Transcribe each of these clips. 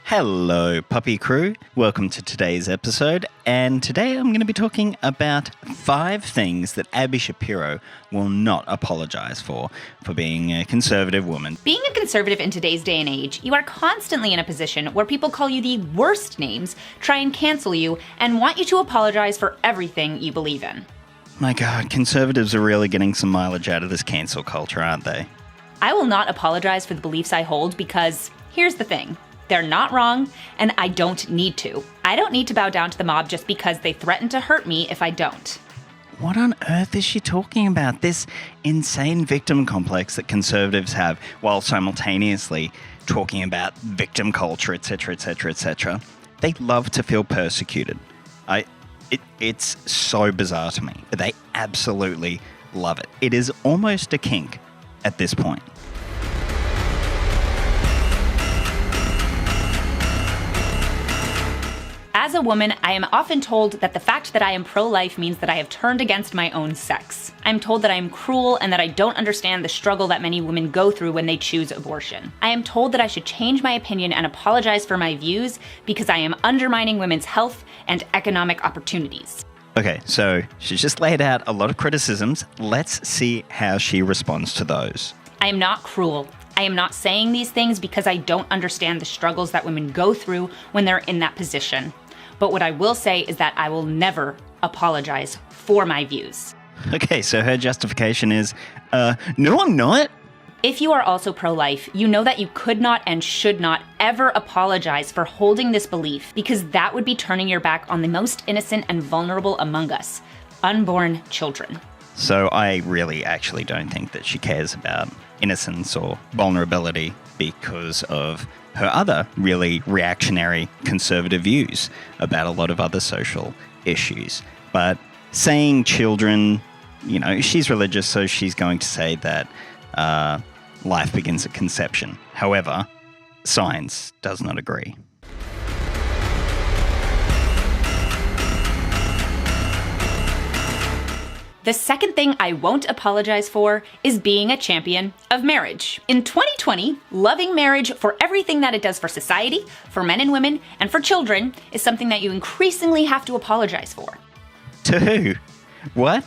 Hello, puppy crew. Welcome to today's episode. And today I'm going to be talking about 5 things that Abby Shapiro will not apologize for being a conservative woman. Being a conservative in today's day and age, you are constantly in a position where people call you the worst names, try and cancel you, and want you to apologize for everything you believe in. My God, conservatives are really getting some mileage out of this cancel culture, aren't they? I will not apologize for the beliefs I hold because, here's the thing. They're not wrong, and I don't need to. I don't need to bow down to the mob just because they threaten to hurt me if I don't. What on earth is she talking about? This insane victim complex that conservatives have while simultaneously talking about victim culture, etc., etc., etc. They love to feel persecuted. It's so bizarre to me, but they absolutely love it. It is almost a kink at this point. As a woman, I am often told that the fact that I am pro-life means that I have turned against my own sex. I'm told that I am cruel and that I don't understand the struggle that many women go through when they choose abortion. I am told that I should change my opinion and apologize for my views because I am undermining women's health and economic opportunities. Okay, so she's just laid out a lot of criticisms. Let's see how she responds to those. I am not cruel. I am not saying these things because I don't understand the struggles that women go through when they're in that position. But what I will say is that I will never apologize for my views. Okay, so her justification is, no, I'm not. If you are also pro-life, you know that you could not and should not ever apologize for holding this belief because that would be turning your back on the most innocent and vulnerable among us, unborn children. So I really actually don't think that she cares about innocence or vulnerability because of her other really reactionary conservative views about a lot of other social issues. But saying children, you know, she's religious, so she's going to say that life begins at conception. However, science does not agree. The second thing I won't apologize for is being a champion of marriage. In 2020, loving marriage for everything that it does for society, for men and women, and for children is something that you increasingly have to apologize for. To who? What?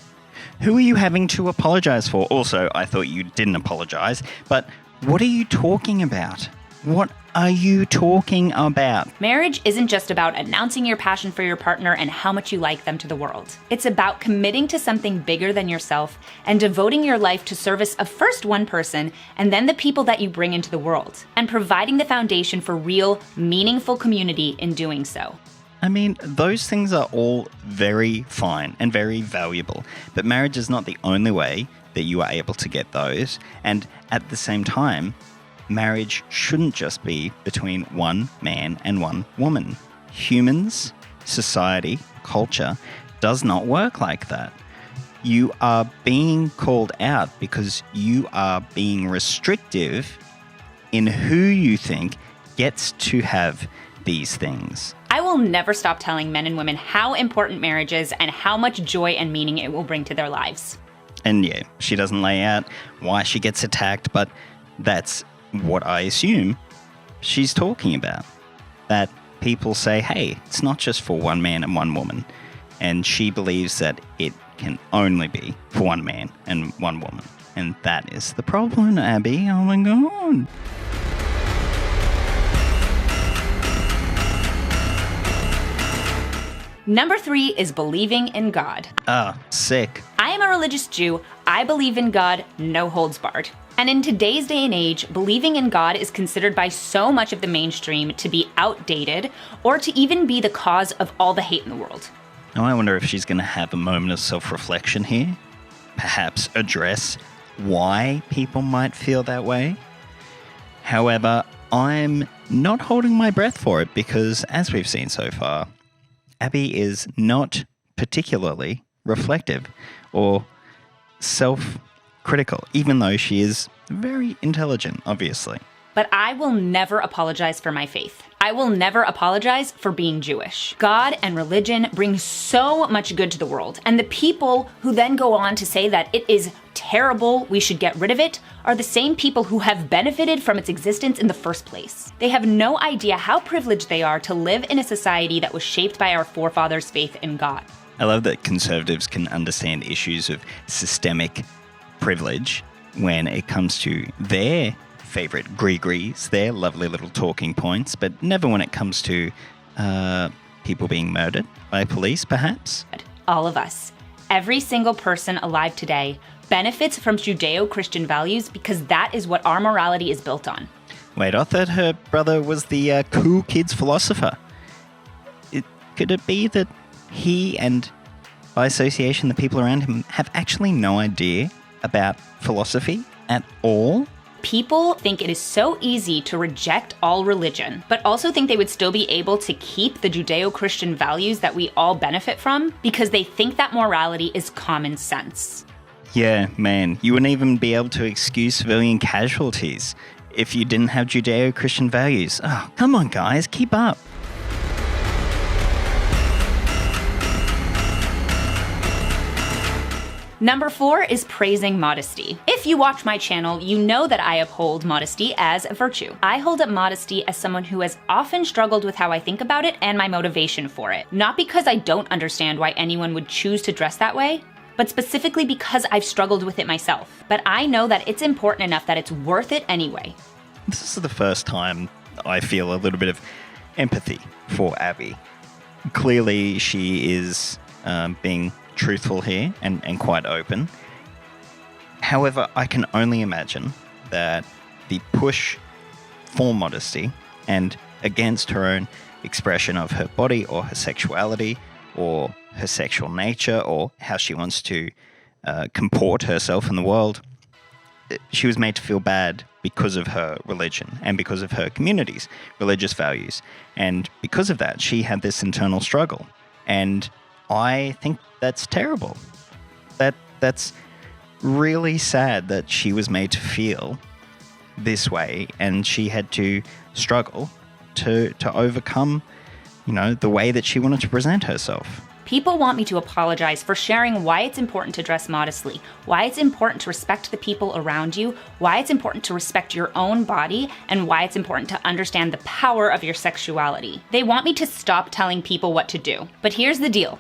Who are you having to apologize for? Also, I thought you didn't apologize, but what are you talking about? What are you talking about? Marriage isn't just about announcing your passion for your partner and how much you like them to the world. It's about committing to something bigger than yourself and devoting your life to service of first one person and then the people that you bring into the world, and providing the foundation for real, meaningful community in doing so. I mean, those things are all very fine and very valuable, but marriage is not the only way that you are able to get those, and at the same time, marriage shouldn't just be between one man and one woman. Humans, society, culture does not work like that. You are being called out because you are being restrictive in who you think gets to have these things. I will never stop telling men and women how important marriage is and how much joy and meaning it will bring to their lives. And yeah, she doesn't lay out why she gets attacked, but that's what I assume she's talking about. That people say, hey, it's not just for one man and one woman. And she believes that it can only be for one man and one woman. And that is the problem, Abby. Oh my God. Number 3 is believing in God. Sick. I am a religious Jew. I believe in God, no holds barred. And in today's day and age, believing in God is considered by so much of the mainstream to be outdated or to even be the cause of all the hate in the world. Now I wonder if she's going to have a moment of self-reflection here. Perhaps address why people might feel that way. However, I'm not holding my breath for it because, as we've seen so far, Abby is not particularly reflective or self-critical, even though she is very intelligent, obviously. But I will never apologize for my faith. I will never apologize for being Jewish. God and religion bring so much good to the world, and the people who then go on to say that it is terrible, we should get rid of it, are the same people who have benefited from its existence in the first place. They have no idea how privileged they are to live in a society that was shaped by our forefathers' faith in God. I love that conservatives can understand issues of systemic privilege when it comes to their favourite gree-grees, their lovely little talking points, but never when it comes to people being murdered by police, perhaps. All of us, every single person alive today, benefits from Judeo-Christian values because that is what our morality is built on. Wait, I thought her brother was the cool kid's philosopher. Could it be that he and, by association, the people around him have actually no idea about philosophy at all? People think it is so easy to reject all religion, but also think they would still be able to keep the Judeo-Christian values that we all benefit from because they think that morality is common sense. Yeah, man, you wouldn't even be able to excuse civilian casualties if you didn't have Judeo-Christian values. Oh, come on, guys, keep up. Number 4 is praising modesty. If you watch my channel, you know that I uphold modesty as a virtue. I hold up modesty as someone who has often struggled with how I think about it and my motivation for it. Not because I don't understand why anyone would choose to dress that way, but specifically because I've struggled with it myself. But I know that it's important enough that it's worth it anyway. This is the first time I feel a little bit of empathy for Abby. Clearly, she is being truthful here and quite open. However, I can only imagine that the push for modesty and against her own expression of her body or her sexuality or her sexual nature or how she wants to comport herself in the world, she was made to feel bad because of her religion and because of her community's religious values. And because of that, she had this internal struggle. And I think that's terrible. That's really sad that she was made to feel this way and she had to struggle to overcome, the way that she wanted to present herself. People want me to apologize for sharing why it's important to dress modestly, why it's important to respect the people around you, why it's important to respect your own body, and why it's important to understand the power of your sexuality. They want me to stop telling people what to do. But here's the deal.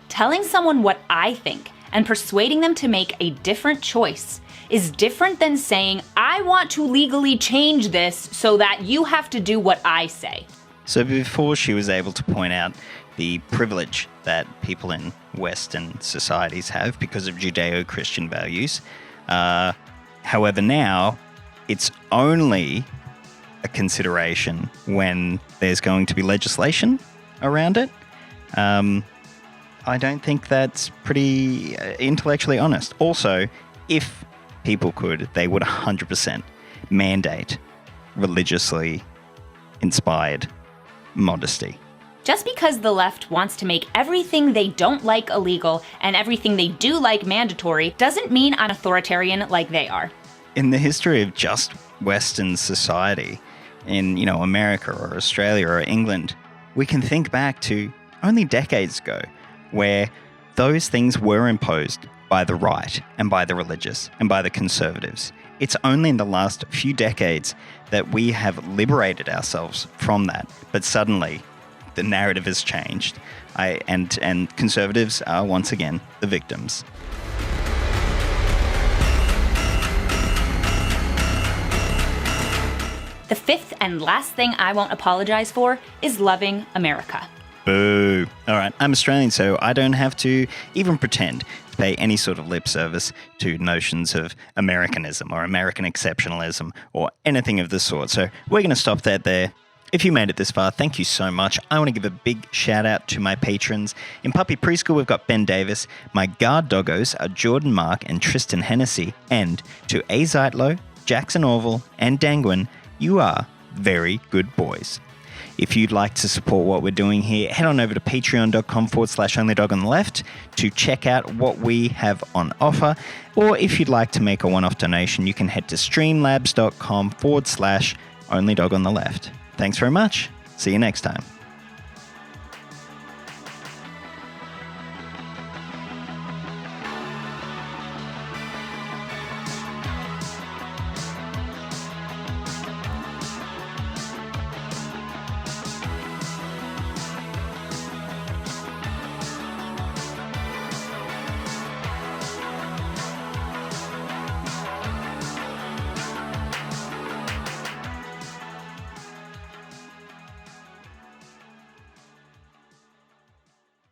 Telling someone what I think and persuading them to make a different choice is different than saying, I want to legally change this so that you have to do what I say. So before she was able to point out the privilege that people in Western societies have because of Judeo-Christian values, however now it's only a consideration when there's going to be legislation around it. I don't think that's pretty intellectually honest. Also, if people could, they would 100% mandate religiously inspired modesty. Just because the left wants to make everything they don't like illegal and everything they do like mandatory doesn't mean I'm authoritarian like they are. In the history of just Western society, in America or Australia or England, we can think back to only decades ago where those things were imposed by the right and by the religious and by the conservatives. It's only in the last few decades that we have liberated ourselves from that. But suddenly, the narrative has changed, and conservatives are once again the victims. The fifth and last thing I won't apologize for is loving America. Boo. All right, I'm Australian, so I don't have to even pretend to pay any sort of lip service to notions of Americanism or American exceptionalism or anything of the sort. So we're going to stop that there. If you made it this far, thank you so much. I want to give a big shout out to my patrons. In Puppy Preschool, we've got Ben Davis. My guard doggos are Jordan Mark and Tristan Hennessy. And to A. Zeitlo, Jackson Orville, and Dangwin, you are very good boys. If you'd like to support what we're doing here, head on over to patreon.com/onlydogonleft to check out what we have on offer. Or if you'd like to make a one-off donation, you can head to streamlabs.com/onlydogonleft. Thanks very much. See you next time.